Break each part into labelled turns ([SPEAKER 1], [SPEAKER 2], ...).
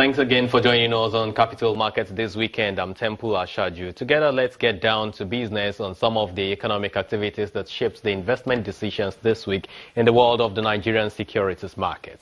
[SPEAKER 1] Thanks again for joining us on Capital Markets this weekend. I'm Temple Ashaju. Together, let's get down to business on some of the economic activities that shapes the investment decisions this week in the world of the Nigerian securities market.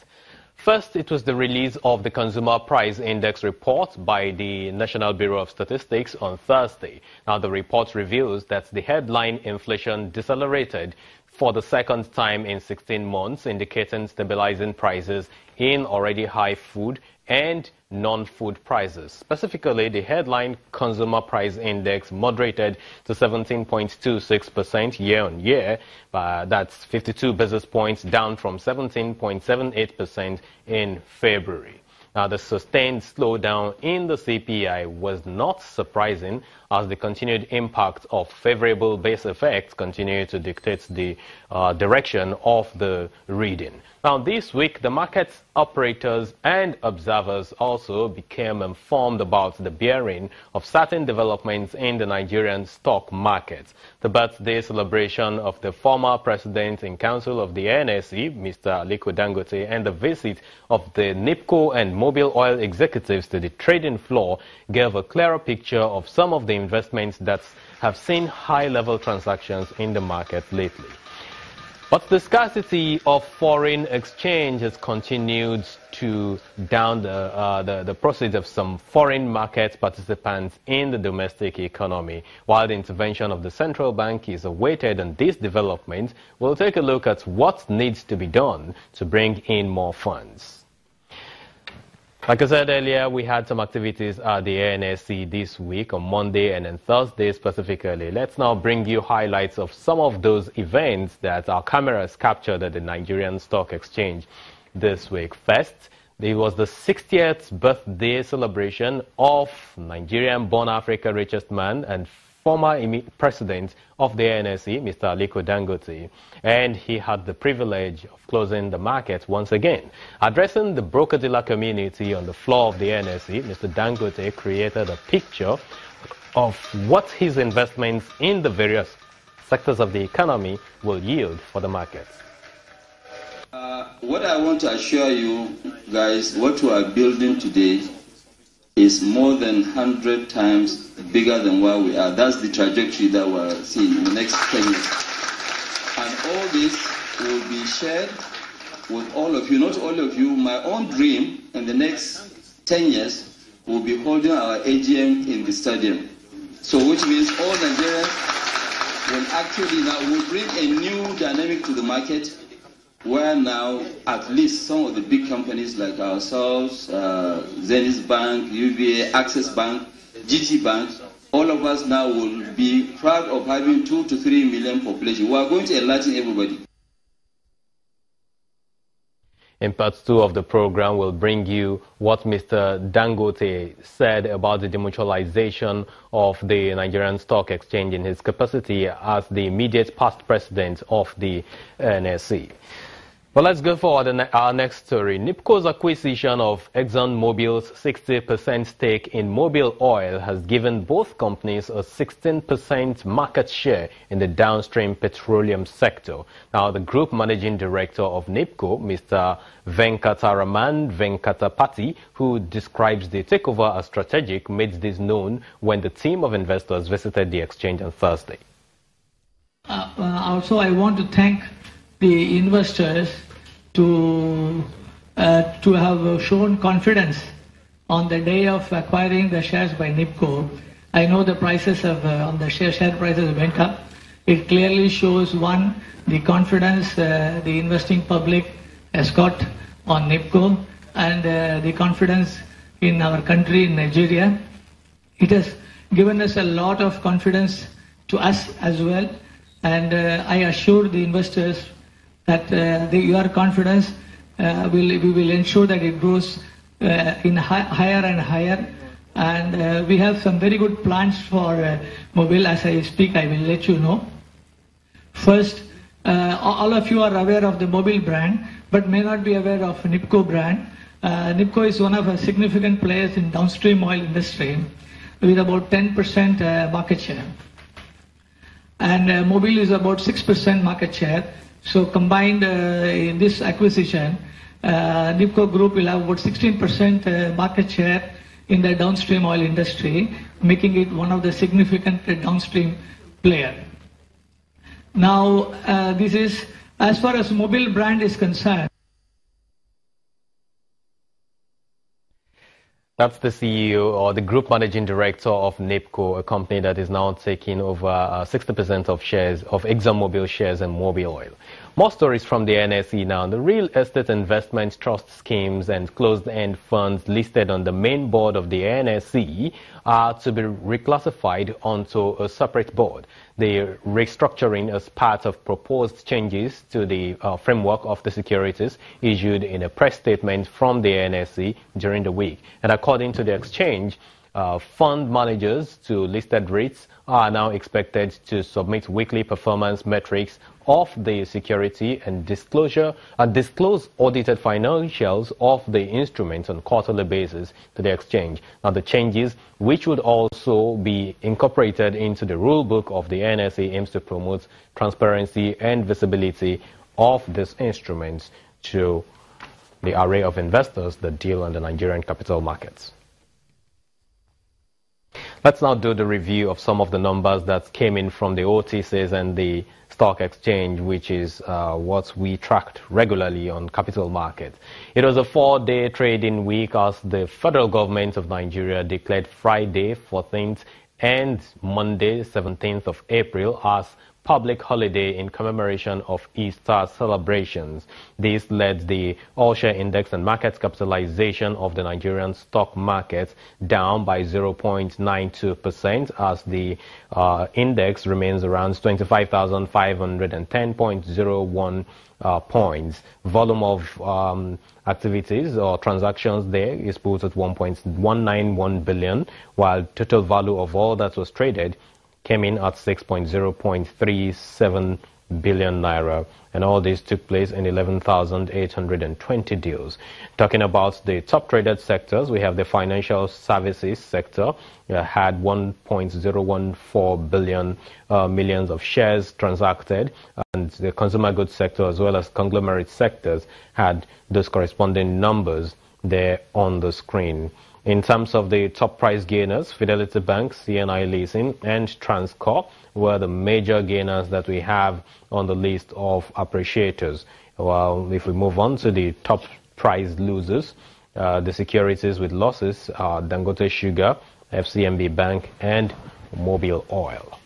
[SPEAKER 1] First, it was the release of the Consumer Price Index report by the National Bureau of Statistics on Thursday. Now, the report reveals that the headline inflation decelerated for the second time in 16 months, indicating stabilizing prices in already high food and non-food prices. Specifically, the headline Consumer Price Index moderated to 17.26% year-on-year. That's 52 basis points down from 17.78% in February. Now, the sustained slowdown in the CPI was not surprising, as the continued impact of favorable base effects continue to dictate the direction of the reading. Now, this week, the market's operators and observers also became informed about the bearing of certain developments in the Nigerian stock market. The birthday celebration of the former president in council of the NSE, Mr. Aliko Dangote, and the visit of the NIPCO and Mobil Oil executives to the trading floor gave a clearer picture of some of the investments that have seen high-level transactions in the market lately. But the scarcity of foreign exchange has continued to down the proceeds of some foreign market participants in the domestic economy. While the intervention of the central bank is awaited on this development, we'll take a look at what needs to be done to bring in more funds. Like I said earlier, we had some activities at the NSE this week on Monday and on Thursday specifically. Let's now bring you highlights of some of those events that our cameras captured at the Nigerian Stock Exchange this week. First, there was the 60th birthday celebration of Nigerian-born Africa's richest man and former president of the NSE, Mr. Aliko Dangote, and he had the privilege of closing the market once again. Addressing the broker-dealer community on the floor of the NSE, Mr. Dangote created a picture of what his investments in the various sectors of the economy will yield for the markets.
[SPEAKER 2] What I want to assure you guys, what we are building today is more than 100 times bigger than where we are. That's the trajectory that we're seeing in the next 10 years. And all this will be shared with all of you, not all of you. My own dream in the next 10 years will be holding our AGM in the stadium. So which means all Nigerians will actually now will bring a new dynamic to the market, where now at least some of the big companies like ourselves, Zenith Bank, UBA, Access Bank, GT Bank, all of us now will be proud of having 2 to 3 million population. We are going to enlighten everybody.
[SPEAKER 1] In part 2 of the program, we'll bring you what Mr. Dangote said about the demutualization of the Nigerian Stock Exchange in his capacity as the immediate past president of the NSE. Well, let's go for our next story. NIPCO's acquisition of ExxonMobil's 60% stake in Mobil Oil has given both companies a 16% market share in the downstream petroleum sector. Now, the group managing director of NIPCO, Mr. Venkataraman Venkatapati, who describes the takeover as strategic, made this known when the team of investors visited the exchange on Thursday.
[SPEAKER 3] Also, I want to thank the investors to have shown confidence on the day of acquiring the shares by NIPCO. I know the prices on the share prices went up. It clearly shows, one, the confidence the investing public has got on NIPCO and the confidence in our country, in Nigeria. It has given us a lot of confidence to us as well, and I assure the investors that your confidence we will ensure that it grows in higher and higher, and we have some very good plans for Mobil. As I speak, I will let you know. First, all of you are aware of the Mobil brand, but may not be aware of NIPCO brand. NIPCO is one of the significant players in downstream oil industry with about 10% market share, and Mobil is about 6% market share. So combined in this acquisition, NIPCO Group will have about 16% market share in the downstream oil industry, making it one of the significant downstream player. Now, this is, as far as Mobil brand is concerned.
[SPEAKER 1] That's the CEO or the group managing director of NIPCO, a company that is now taking over 60% of shares of ExxonMobil shares and Mobil Oil. More stories from the NSE now. The real estate investment trust schemes and closed-end funds listed on the main board of the NSE are to be reclassified onto a separate board. The restructuring as part of proposed changes to the framework of the securities issued in a press statement from the NSE during the week. And according to the exchange, fund managers to listed REITs are now expected to submit weekly performance metrics of the security and disclose audited financials of the instruments on quarterly basis to the exchange. Now, the changes, which would also be incorporated into the rule book of the NSE, aims to promote transparency and visibility of these instruments to the array of investors that deal on the Nigerian capital markets. Let's now do the review of some of the numbers that came in from the OTCs and the stock exchange, which is what we tracked regularly on capital markets. It was a 4-day trading week as the federal government of Nigeria declared Friday 14th and Monday 17th of April as public holiday in commemoration of Easter celebrations. This led the all-share index and market capitalization of the Nigerian stock market down by 0.92% as the index remains around 25,510.01 points. Volume of activities or transactions there is put at 1.191 billion, while total value of all that was traded came in at 6.037 billion naira, and all this took place in 11,820 deals. Talking about the top traded sectors, we have the financial services sector had 1.014 billion millions of shares transacted, and the consumer goods sector as well as conglomerate sectors had those corresponding numbers there on the screen. In terms of the top price gainers, Fidelity Bank, CNI Leasing, and Transcorp were the major gainers that we have on the list of appreciators. Well, if we move on to the top price losers, the securities with losses are Dangote Sugar, FCMB Bank, and Mobil Oil.